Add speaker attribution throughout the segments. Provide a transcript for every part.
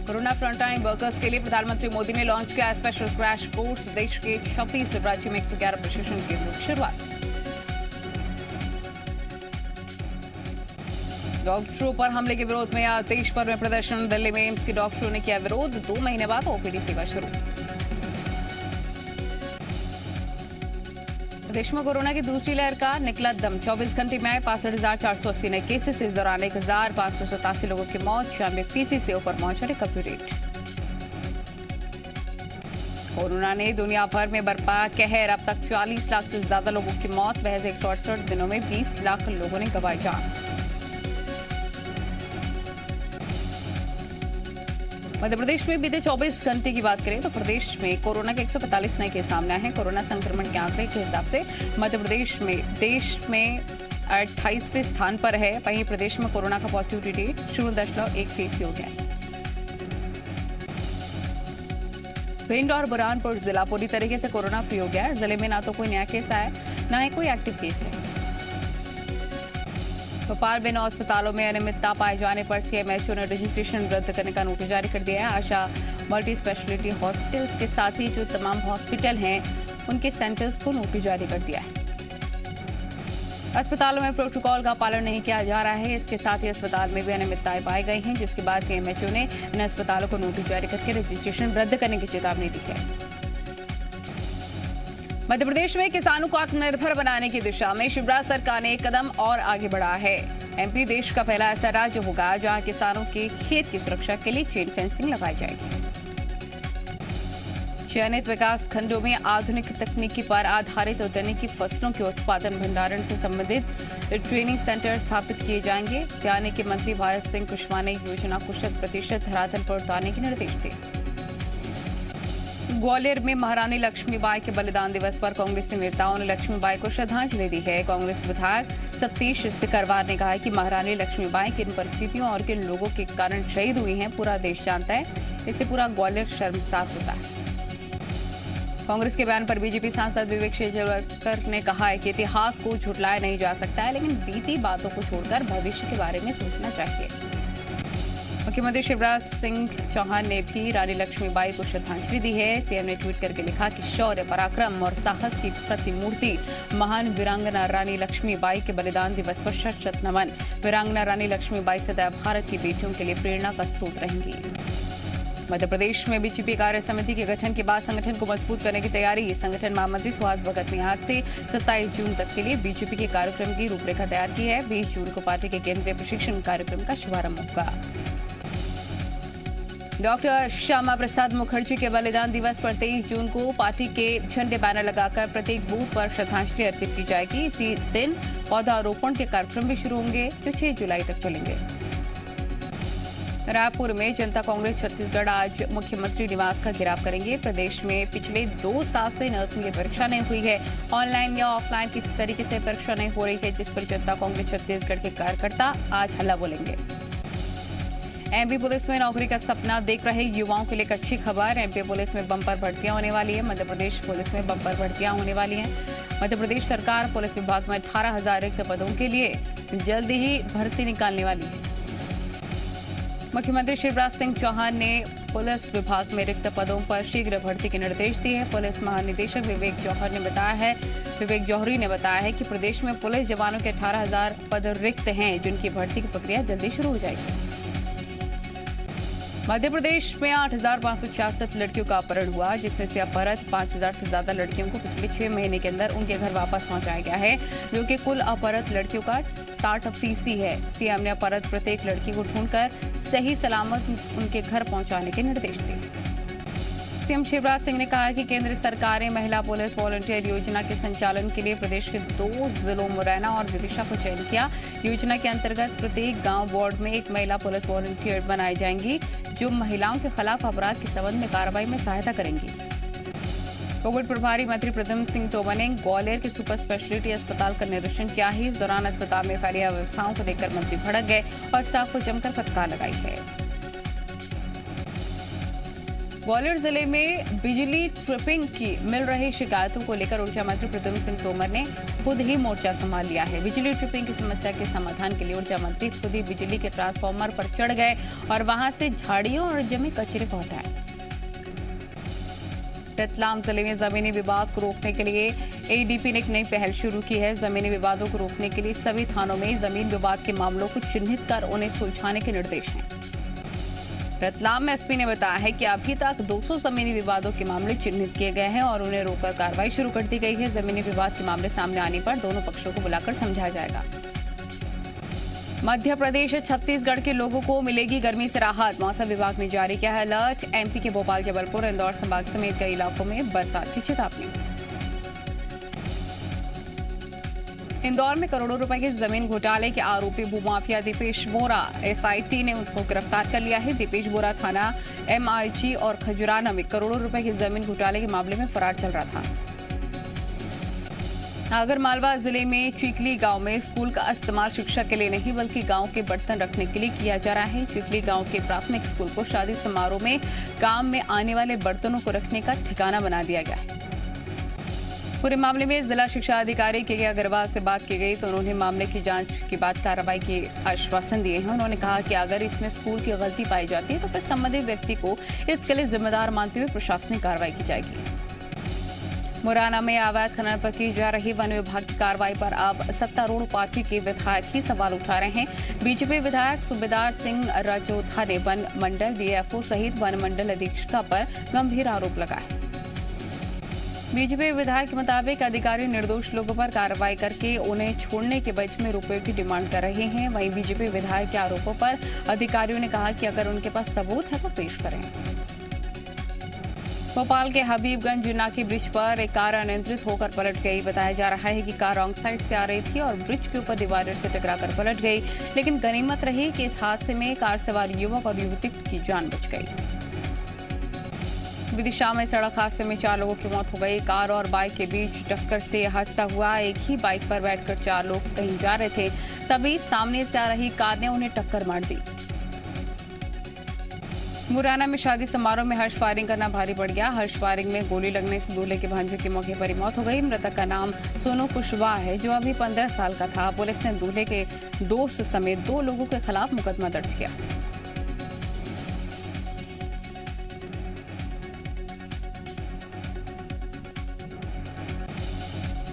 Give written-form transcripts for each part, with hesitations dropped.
Speaker 1: Corona frontline workers के लिए प्रधानमंत्री मोदी ने लॉन्च किया स्पेशल क्रैश कोर्स। देश के 26 राज्यों में 111 प्रशिक्षण केंद्रों की शुरुआत। डॉक्टरों पर हमले के विरोध में आज देश भर में प्रदर्शन। दिल्ली में एम्स के डॉक्टरों ने किया विरोध। 2 महीने बाद ओपीडी सेवा शुरू। प्रदेश में कोरोना की दूसरी लहर का निकला दम। 24 घंटे में 65,480 नए केसेस। इस दौरान 1,587 लोगों की मौत। 96% से ऊपर पहुंचा रिकवरी रेट। कोरोना ने दुनिया भर में बरपा कहर। अब तक 40 लाख से ज्यादा लोगों की मौत। महज 168 दिनों में 20 लाख लोगों ने गंवाई जान। मध्य प्रदेश में बीते 24 घंटे की बात करें तो प्रदेश में कोरोना के 145 नए केस सामने आए हैं। कोरोना संक्रमण के आंकड़े के हिसाब से मध्य प्रदेश में देश में 28वें स्थान पर है। वहीं प्रदेश में कोरोना का पॉजिटिविटी रेट 0.1% हो गया। भिंड और बुरहानपुर जिला पूरी तरीके से कोरोना फ्री हो गया है। जिले में ना तो कोई नया केस आया, ना ही कोई एक्टिव केस है। भोपाल में 9 अस्पतालों में अनियमितता पाए जाने पर सीएमएचओ ने रजिस्ट्रेशन रद्द करने का नोटिस जारी कर दिया है। आशा मल्टी स्पेशलिटी हॉस्पिटल्स के साथ ही जो तमाम हॉस्पिटल हैं उनके सेंटर्स को नोटिस जारी कर दिया है। अस्पतालों में प्रोटोकॉल का पालन नहीं किया जा रहा है। इसके साथ ही अस्पताल में भी अनियमितताएं पाई गई हैं, जिसके बाद सीएमएचओ ने इन अस्पतालों को नोटिस जारी करके रजिस्ट्रेशन रद्द करने की चेतावनी दी है। मध्य प्रदेश में किसानों को आत्मनिर्भर बनाने की दिशा में शिवराज सरकार ने एक कदम और आगे बढ़ा है। एमपी देश का पहला ऐसा राज्य होगा जहां किसानों के खेत की सुरक्षा के लिए चेन फेंसिंग लगाई जाएगी। चयनित विकास खंडों में आधुनिक तकनीकी पर आधारित औद्यानिकी फसलों के उत्पादन भंडारण से संबंधित ट्रेनिंग सेंटर स्थापित किए जाएंगे। उद्यानिकी मंत्री भारत सिंह कुशवाहा ने योजना को 100% धरातल पर उतारने के निर्देश दिए। ग्वालियर में महारानी लक्ष्मीबाई के बलिदान दिवस पर कांग्रेसी नेताओं ने लक्ष्मीबाई को श्रद्धांजलि दी है। कांग्रेस विधायक सतीश सिकरवार ने कहा है कि महारानी लक्ष्मीबाई किन परिस्थितियों और किन लोगों के कारण शहीद हुई हैं पूरा देश जानता है। इससे पूरा ग्वालियर शर्मसार होता है। कांग्रेस के बयान पर बीजेपी सांसद विवेक शेजवलकर ने कहा है कि इतिहास को झुटलाया नहीं जा सकता है, लेकिन बीती बातों को छोड़कर भविष्य के बारे में सोचना चाहिए। मुख्यमंत्री शिवराज सिंह चौहान ने भी रानी लक्ष्मीबाई को श्रद्धांजलि दी है। सीएम ने ट्वीट करके लिखा कि शौर्य, पराक्रम और साहस की प्रतिमूर्ति महान वीरांगना रानी लक्ष्मीबाई के बलिदान दिवस पर शत-शत नमन। वीरांगना रानी लक्ष्मीबाई सदैव भारत की बेटियों के लिए प्रेरणा का स्रोत रहेंगी। मध्य प्रदेश में बीजेपी कार्य समिति के गठन के बाद संगठन को मजबूत करने की तैयारी। संगठन महामंत्री सुहास भगत ने आज से 27 जून तक के लिए बीजेपी के कार्यक्रम की रूपरेखा तैयार की है। 20 जून को पार्टी के केंद्रीय प्रशिक्षण कार्यक्रम का शुभारंभ होगा। डॉक्टर श्यामा प्रसाद मुखर्जी के बलिदान दिवस पर 23 जून को पार्टी के झंडे बैनर लगाकर प्रत्येक बूथ पर श्रद्धांजलि अर्पित की जाएगी। इसी दिन पौधारोपण के कार्यक्रम भी शुरू होंगे जो 6 जुलाई तक चलेंगे। रायपुर में जनता कांग्रेस छत्तीसगढ़ आज मुख्यमंत्री निवास का घेराव करेंगे। प्रदेश में पिछले 2 साल से नर्सिंग की परीक्षा नहीं हुई है। ऑनलाइन या ऑफलाइन किसी तरीके से परीक्षा नहीं हो रही है, जिस पर जनता कांग्रेस छत्तीसगढ़ के कार्यकर्ता आज हल्ला बोलेंगे। एमपी पुलिस में नौकरी का सपना देख रहे युवाओं के लिए एक अच्छी खबर। एमपी पुलिस में बम्पर भर्तियां होने वाली है। मध्य प्रदेश पुलिस में बम्पर भर्तियां होने वाली हैं। मध्य प्रदेश सरकार पुलिस विभाग में 18,000 रिक्त पदों के लिए जल्द ही भर्ती निकालने वाली है। मुख्यमंत्री शिवराज सिंह चौहान ने पुलिस विभाग में रिक्त पदों पर शीघ्र भर्ती के निर्देश दिए हैं। पुलिस महानिदेशक विवेक जौहरी ने बताया है कि प्रदेश में पुलिस जवानों के 18,000 पद रिक्त हैं, जिनकी भर्ती की प्रक्रिया जल्दी शुरू हो जाएगी। मध्य प्रदेश में 8,566 लड़कियों का अपहरण हुआ, जिसमें से अपहृत 5,000 से ज्यादा लड़कियों को पिछले 6 महीने के अंदर उनके घर वापस पहुंचाया गया है, जो कि कुल अपहृत लड़कियों का 60% है। सीएम ने अपहृत प्रत्येक लड़की को ढूंढकर सही सलामत उनके घर पहुंचाने के निर्देश दिए। सीएम शिवराज सिंह ने कहा कि केंद्र सरकार ने महिला पुलिस वॉलंटियर योजना के संचालन के लिए प्रदेश के 2 जिलों मुरैना और विदिशा को चयन किया। योजना के अंतर्गत प्रत्येक गांव वार्ड में एक महिला पुलिस वॉलंटियर बनाई जाएंगी, जो महिलाओं के खिलाफ अपराध के संबंध में कार्रवाई में सहायता करेंगी। कोविड प्रभारी मंत्री प्रद्युम्न सिंह तोमर ने ग्वालियर के सुपर स्पेशलिटी अस्पताल का निरीक्षण किया है। इस दौरान अस्पताल में फैली अव्यवस्थाओं को देखकर मंत्री भड़क गए और स्टाफ को जमकर फटकार लगाई है। ग्वालियर जिले में बिजली ट्रिपिंग की मिल रही शिकायतों को लेकर ऊर्जा मंत्री प्रद्युम्न सिंह तोमर ने खुद ही मोर्चा संभाल लिया है। बिजली ट्रिपिंग की समस्या के समाधान के लिए ऊर्जा मंत्री खुद ही बिजली के ट्रांसफार्मर पर चढ़ गए और वहां से झाड़ियों और जमे कचरे को हटाए। रतलाम जिले में जमीनी विवाद को रोकने के लिए एडीपी ने एक नई पहल शुरू की है। जमीनी विवादों को रोकने के लिए सभी थानों में जमीन विवाद के मामलों को चिन्हित कर उन्हें सुलझाने के निर्देश हैं। रतलाम में एसपी ने बताया है कि अभी तक 200 जमीनी विवादों के मामले चिन्हित किए गए हैं और उन्हें रोककर कार्रवाई शुरू कर दी गई है। जमीनी विवाद के मामले सामने आने पर दोनों पक्षों को बुलाकर समझाया जाएगा। मध्य प्रदेश छत्तीसगढ़ के लोगों को मिलेगी गर्मी से राहत। मौसम विभाग ने जारी किया है अलर्ट। एमपी के भोपाल, जबलपुर, इंदौर संभाग समेत कई इलाकों में बरसात की चेतावनी। इंदौर में करोड़ों रुपए के जमीन घोटाले के आरोपी भूमाफिया दीपेश बोरा एसआईटी ने उनको गिरफ्तार कर लिया है। दीपेश बोरा थाना एमआईजी और खजुराना में करोड़ों रुपए के जमीन घोटाले के मामले में फरार चल रहा था। आगरमालवा जिले में चिखली गांव में स्कूल का इस्तेमाल शिक्षा के लिए नहीं बल्कि गांव के बर्तन रखने के लिए किया जा रहा है। चिखली गांव के प्राथमिक स्कूल को शादी समारोह में काम में आने वाले बर्तनों को रखने का ठिकाना बना दिया गया है। पूरे मामले में जिला शिक्षा अधिकारी के अग्रवाल से बात की गई तो उन्होंने मामले की जांच के बाद कार्रवाई के आश्वासन दिए हैं। उन्होंने कहा कि अगर इसमें स्कूल की गलती पाई जाती है तो फिर संबंधित व्यक्ति को इसके लिए जिम्मेदार मानते हुए प्रशासनिक कार्रवाई की जाएगी। मुरैना में अवैध खनन पर की जा रही वन विभाग की कार्रवाई पर अब सत्तारूढ़ पार्टी के विधायक ही सवाल उठा रहे हैं। बीजेपी विधायक सूबेदार सिंह राजौधा ने वन मंडल डीएफओ सहित वन मंडल अधीक्षिका पर गंभीर आरोप लगाए। बीजेपी विधायक के मुताबिक अधिकारी निर्दोष लोगों पर कार्रवाई करके उन्हें छोड़ने के बज में रुपयों की डिमांड कर रहे हैं। वहीं बीजेपी विधायक के आरोपों पर अधिकारियों ने कहा कि अगर उनके पास सबूत है तो पेश करें। भोपाल के हबीबगंज जुनाकी ब्रिज पर एक कार अनियंत्रित होकर पलट गई। बताया जा रहा है कि कार रॉन्ग साइड से आ रही थी और ब्रिज के ऊपर डिवाइडर से टकराकर पलट गई, लेकिन गनीमत रही कि इस हादसे में कार सवार युवक और युवती की जान बच गई। विदिशा में सड़क हादसे में 4 लोगों की मौत हो गई। कार और बाइक के बीच टक्कर से हादसा हुआ। एक ही बाइक पर बैठकर 4 लोग कहीं जा रहे थे, तभी सामने से आ रही कार ने उन्हें टक्कर मार दी। मुरैना में शादी समारोह में हर्ष फायरिंग करना भारी पड़ गया। हर्ष फायरिंग में गोली लगने से दूल्हे के भांजे की मौके पर ही मौत हो गई। मृतक का नाम सोनू कुशवाहा है जो अभी 15 साल का था। पुलिस ने दूल्हे के दोस्त समेत 2 लोगों के खिलाफ मुकदमा दर्ज किया।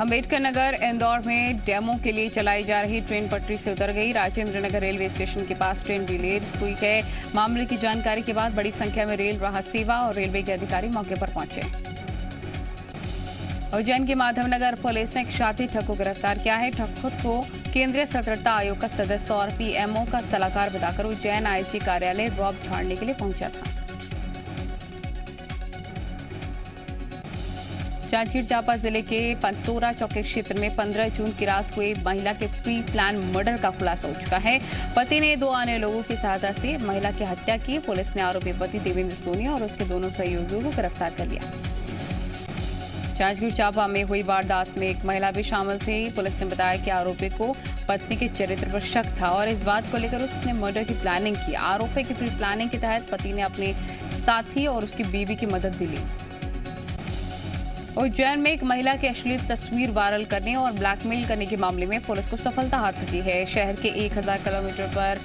Speaker 1: अंबेडकर नगर इंदौर में डेमो के लिए चलाई जा रही ट्रेन पटरी से उतर गई। राजेंद्र नगर रेलवे स्टेशन के पास ट्रेन डिले हुई है। मामले की जानकारी के बाद बड़ी संख्या में रेल राहत सेवा और रेलवे के अधिकारी मौके पर पहुंचे। उज्जैन के माधवनगर पुलिस ने एक शातिर ठग को गिरफ्तार किया है। ठग खुद को केंद्रीय सतर्कता आयोग का सदस्य और पीएमओ का सलाहकार बताकर उज्जैन आईजी कार्यालय रौब झाड़ने के लिए पहुंचा था। जांजगीर चांपा जिले के पंतोरा चौकी क्षेत्र में 15 जून की रात हुए महिला के प्री प्लान मर्डर का खुलासा हो चुका है। पति ने 2 अन्य लोगों की सहायता से महिला की हत्या की। पुलिस ने आरोपी पति देवेंद्र सोनिया और उसके दोनों सहयोगियों को गिरफ्तार कर लिया। जांजगीर चांपा में हुई वारदात में एक महिला भी शामिल थी। पुलिस ने बताया कि आरोपी को पत्नी के चरित्र पर शक था और इस बात को लेकर उसने मर्डर की प्लानिंग की। आरोपी की प्री प्लानिंग के तहत पति ने अपने साथी और उसकी बीवी की मदद भी ली। उज्जैन में एक महिला की अश्लील तस्वीर वायरल करने और ब्लैकमेल करने के मामले में पुलिस को सफलता हासिल की है। शहर के 1000 किलोमीटर पर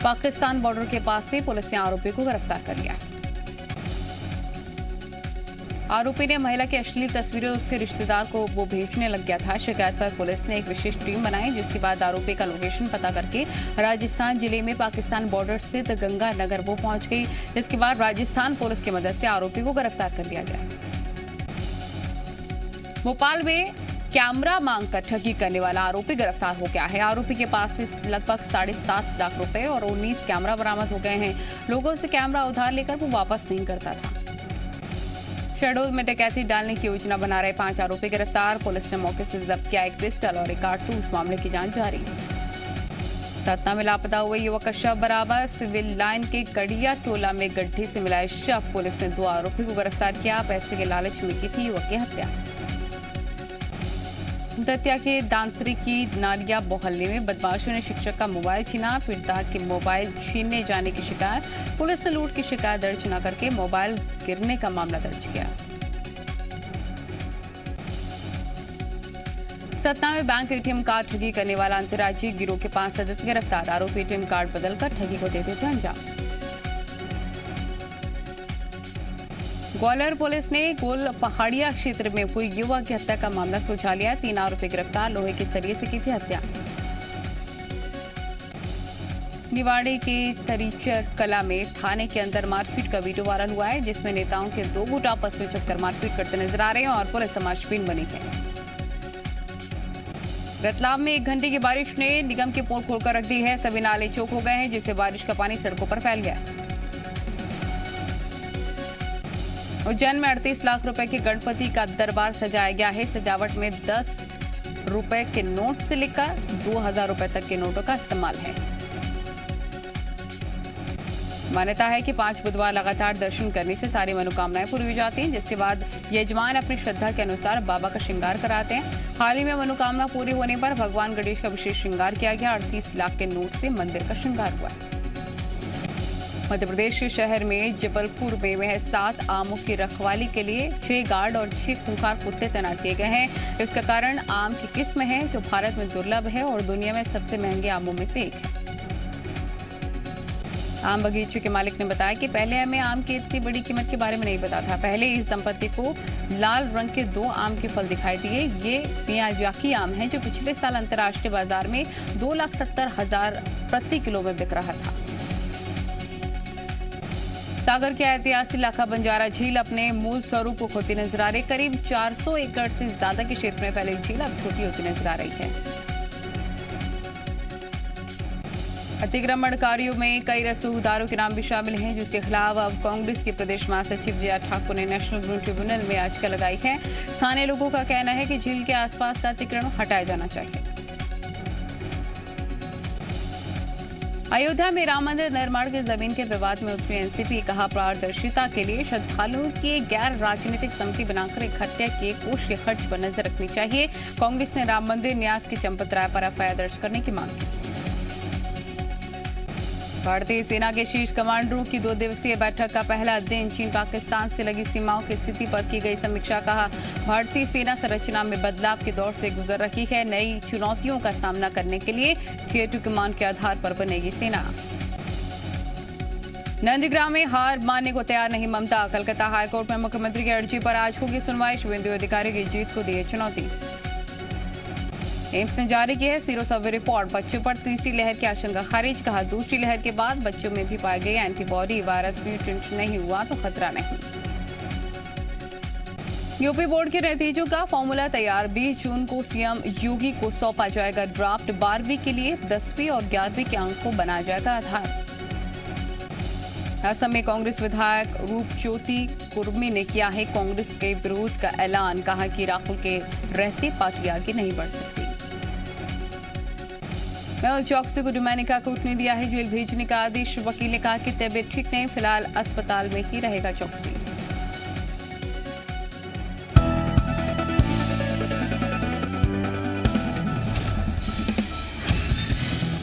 Speaker 1: पाकिस्तान बॉर्डर के पास से पुलिस ने आरोपी को गिरफ्तार कर लिया। आरोपी ने महिला की अश्लील तस्वीरें उसके रिश्तेदार को वो भेजने लग गया था। शिकायत पर पुलिस ने एक विशेष टीम बनाई जिसके बाद आरोपी का लोकेशन पता करके राजस्थान जिले में पाकिस्तान बॉर्डर स्थित गंगानगर वो पहुंच गई, जिसके बाद राजस्थान पुलिस की मदद से आरोपी को गिरफ्तार कर लिया गया। भोपाल में कैमरा मांगकर ठगी करने वाला आरोपी गिरफ्तार हो गया है। आरोपी के पास से लगभग 7.5 लाख रुपए और 19 कैमरा बरामद हो गए हैं। लोगों से कैमरा उधार लेकर वो वापस नहीं करता था। शहडोल में डकैती डालने की योजना बना रहे 5 आरोपी गिरफ्तार। पुलिस ने मौके से जब्त किया एक पिस्टल और एक कारतूस। मामले की जांच जारी। सतना में लापता हुए युवक का शव बराबर। सिविल लाइन के कड़िया टोला में गड्ढे से मिला शव। पुलिस ने 2 आरोपी को गिरफ्तार किया। पैसे के लालच में की थी युवक की हत्या। दतिया के दांतरी की नारिया मोहल्ले में बदमाशों ने शिक्षक का मोबाइल छीना। पीड़िता के मोबाइल छीनने जाने की शिकायत, पुलिस ने लूट की शिकायत दर्ज न करके मोबाइल गिरने का मामला दर्ज किया। सतना में बैंक एटीएम कार्ड ठगी करने वाला अंतर्राज्यीय गिरोह के 5 सदस्य गिरफ्तार। आरोपी एटीएम कार्ड बदलकर ठगी को देते थे अंजाम। ग्वालियर पुलिस ने गोल पहाड़िया क्षेत्र में हुई युवक की हत्या का मामला सुलझा लिया। 3 आरोपी गिरफ्तार, लोहे के सरिये से की थी हत्या। निवाड़ी के तरीचर कला में थाने के अंदर मारपीट का वीडियो वायरल हुआ है, जिसमें नेताओं के 2 गुट आपस में छुपकर मारपीट करते नजर आ रहे हैं और पुलिस तमाशबीन बनी है। रतलाम में 1 घंटे की बारिश ने निगम के पोल खोलकर रख दी है। सभी नाले चौक हो गए हैं, जिससे बारिश का पानी सड़कों पर फैल गया। उज्जैन में 38 लाख रुपए के गणपति का दरबार सजाया गया है। सजावट में 10 रुपए के नोट से लेकर 2000 रुपए तक के नोटों का इस्तेमाल है। मान्यता है कि 5 बुधवार लगातार दर्शन करने से सारी मनोकामनाएं पूरी हो जाती हैं, जिसके बाद यजमान अपनी श्रद्धा के अनुसार बाबा का श्रृंगार कराते हैं। हाल ही में मनोकामना पूरी होने पर भगवान गणेश का विशेष श्रृंगार किया गया। 38 लाख के नोट से मंदिर का श्रृंगार हुआ। मध्य प्रदेश के शहर में जबलपुर में वह 7 आमों की रखवाली के लिए 6 गार्ड और 6 खूंखार कुत्ते तैनात किए गए हैं। इसका कारण आम की किस्म है जो भारत में दुर्लभ है और दुनिया में सबसे महंगे आमों में से एक है। आम बगीचे के मालिक ने बताया कि पहले हमें आम की इतनी बड़ी कीमत के बारे में नहीं पता था। पहले इस दंपति को लाल रंग के 2 आम के फल दिखाई दिए। ये मियाजाकी आम है जो पिछले साल अंतर्राष्ट्रीय बाजार में 2,70,000 प्रति किलो में बिक रहा था। सागर के ऐतिहासिक इलाका बंजारा झील अपने मूल स्वरूप को खोती नजर आ रही। करीब 400 एकड़ से ज्यादा के क्षेत्र में फैली झील अब छोटी होती नजर आ रही है। अतिक्रमणकारियों में कई रसूखदारों के नाम भी शामिल हैं, जिसके खिलाफ अब कांग्रेस के प्रदेश महासचिव जया ठाकुर ने नेशनल ग्रीन ट्रिब्यूनल में याचिका लगाई है। स्थानीय लोगों का कहना है कि झील के आसपास का अतिक्रमण हटाया जाना चाहिए। अयोध्या में राम मंदिर निर्माण की जमीन के विवाद में उतरी एनसीपी, कहा पारदर्शिता के लिए श्रद्धालुओं की गैर राजनीतिक समिति बनाकर इकट्ठे किए कोष के खर्च पर नजर रखनी चाहिए। कांग्रेस ने राम मंदिर न्यास की चंपत राय पर एफआईआर दर्ज करने की मांग की। भारतीय सेना के शीर्ष कमांडरों की 2 दिवसीय बैठक का पहला दिन चीन पाकिस्तान से लगी सीमाओं की स्थिति पर की गई समीक्षा, कहा भारतीय सेना संरचना में बदलाव के दौर से गुजर रही है। नई चुनौतियों का सामना करने के लिए टियर 2 कमान के आधार पर बनेगी सेना। नंदीग्राम में हार मानने को तैयार नहीं ममता, कलकत्ता हाईकोर्ट में मुख्यमंत्री की अर्जी पर आज होगी सुनवाई। शुभेंदु अधिकारी की जीत को दी चुनौती। एम्स ने जारी की है सीरो सर्वे रिपोर्ट, बच्चों पर तीसरी लहर की आशंका खारिज, कहा दूसरी लहर के बाद बच्चों में भी पाई गई एंटीबॉडी, वायरस म्यूटेंट नहीं हुआ तो खतरा नहीं। यूपी बोर्ड के नतीजों का फॉर्मूला तैयार, 20 जून को सीएम योगी को सौंपा जाएगा ड्राफ्ट। 12वीं के लिए 10वीं और 11वीं के अंक को बनाया जाएगा आधार। असम में कांग्रेस विधायक रूपज्योति कुर्मी ने किया है कांग्रेस के विरोध का ऐलान, कहा कि राहुल के रहते पार्टी आगे नहीं बढ़ सकती। मेहुल चौकसी को डोमिनिका कोर्ट ने दिया है जेल भेजने का आदेश। वकील ने कहा कि तबीयत ठीक नहीं, फिलहाल अस्पताल में ही रहेगा चौकसी।